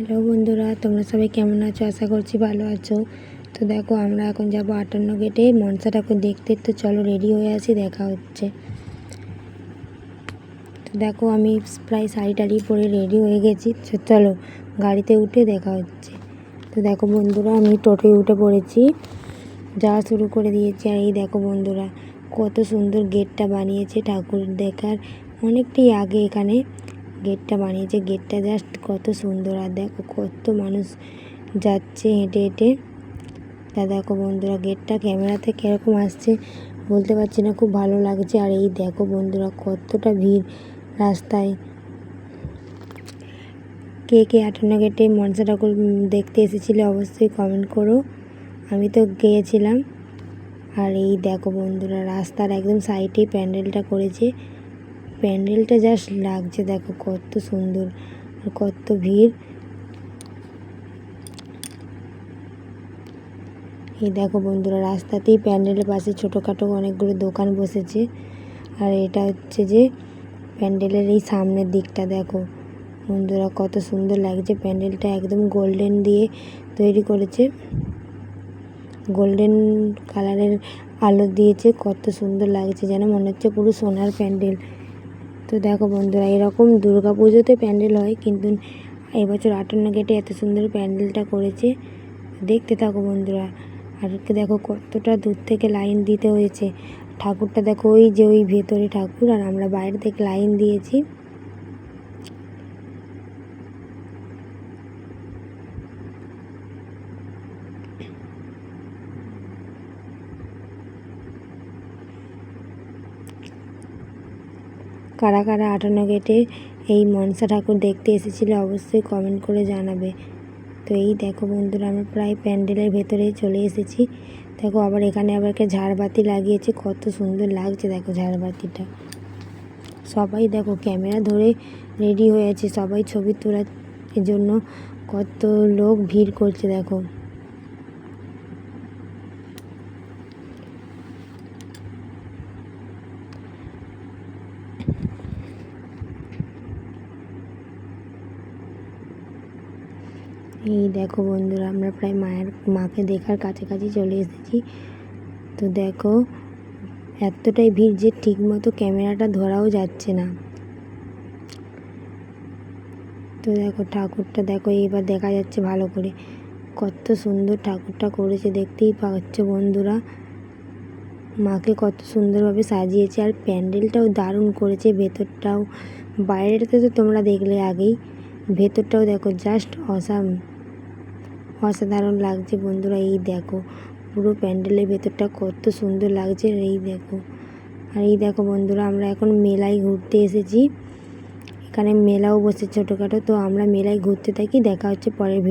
Hello বন্ধুরা, তোমরা সবাই কেমন আছো? আশা করছি ভালো আছো। তো দেখো, আমরা এখন যাব 58 গেটে মনসা ঠাকুর দেখতে। তো চলো রেডি হয়ে আসি, দেখা হচ্ছে। তো দেখো, আমি প্রায় শাড়ি টাড়ি পরে রেডি হয়ে গেছি। চলো গাড়িতে উঠে দেখা হচ্ছে। তো দেখো বন্ধুরা, আমি টোটোয় উঠে পড়েছি, যাওয়া শুরু করে দিয়েছি। আর এই দেখো বন্ধুরা, কত সুন্দর গেটটা বানিয়েছে। ঠাকুর দেখার অনেকটাই আগে এখানে গেটটা বানিয়েছে। গেটটা জাস্ট কত সুন্দর। আর দেখো কত মানুষ যাচ্ছে হেঁটে হেঁটে। তা দেখো বন্ধুরা, গেটটা ক্যামেরাতে কীরকম আসছে বলতে পারছি না, খুব ভালো লাগছে। আর এই দেখো বন্ধুরা, কতটা ভিড় রাস্তায়। কে কে 58 গেটে মনসা ঠাকুর দেখতে এসেছিলে অবশ্যই কমেন্ট করো। আমি তো গিয়েছিলাম। আর এই দেখো বন্ধুরা, রাস্তার একদম সাইডে প্যান্ডেলটা করেছে। প্যান্ডেলটা জাস্ট লাগছে, দেখো কত সুন্দর আর কত ভিড়। এই দেখো বন্ধুরা, রাস্তাতেই প্যান্ডেলের পাশে ছোটোখাটো অনেকগুলো দোকান বসেছে। আর এটা হচ্ছে যে প্যান্ডেলের এই সামনের দিকটা দেখো বন্ধুরা, কত সুন্দর লাগছে। প্যান্ডেলটা একদম গোল্ডেন দিয়ে তৈরি করেছে, গোল্ডেন কালারের আলো দিয়েছে। কত সুন্দর লাগছে, যেন মনে হচ্ছে পুরো সোনার প্যান্ডেল। তো দেখো বন্ধুরা, এরকম দুর্গা পুজোতে প্যান্ডেল হয়, কিন্তু এবছর 58 গেটে এত সুন্দর প্যান্ডেলটা করেছে। দেখতে থাকো বন্ধুরা। আর দেখো কতটা দূর থেকে লাইন দিতে হয়েছে। ঠাকুরটা দেখো, ওই যে ওই ভেতরে ঠাকুর, আর আমরা বাইরে থেকে লাইন দিয়েছি। কারা কারা 58 গেটে এই মনসা ঠাকুর দেখতে এসেছিলো অবশ্যই কমেন্ট করে জানাবে। তো এই দেখো বন্ধুরা, আমরা প্রায় প্যান্ডেলের ভেতরে চলে এসেছি। দেখো আবার এখানে আবার একটা ঝাড়বাতি লাগিয়েছে, কত সুন্দর লাগছে দেখো ঝাড়বাতিটা। সবাই দেখো ক্যামেরা ধরে রেডি হয়ে আছে, সবাই ছবি তোলার জন্য। কত লোক ভিড় করছে দেখো। এই দেখো বন্ধুরা, আমরা প্রায় মাকে দেখার কাছাকাছি চলে এসেছি। তো দেখো এতটাই ভিড় যে ঠিকমতো ক্যামেরাটা ধরাও যাচ্ছে না। তো দেখো ঠাকুরটা দেখো, এইবার দেখা যাচ্ছে ভালো করে। কত সুন্দর ঠাকুরটা করেছে, দেখতেই পাচ্ছ বন্ধুরা। মাকে কত সুন্দরভাবে সাজিয়েছে। আর প্যান্ডেলটাও দারুণ করেছে, ভেতরটাও। বাইরেটাতে তো তোমরা দেখলে আগেই, ভেতরটাও দেখো জাস্ট অসাধারণ লাগছে বন্ধুরা। এই দেখো পুরো প্যান্ডেলের ভেতরটা কত সুন্দর লাগছে। এই দেখো, আর এই দেখো বন্ধুরা, আমরা এখন মেলায় ঘুরতে এসেছি। এখানে মেলাও বসে ছোটোখাটো। তো আমরা মেলায় ঘুরতে থাকি, দেখা হচ্ছে পরের ভিডিও।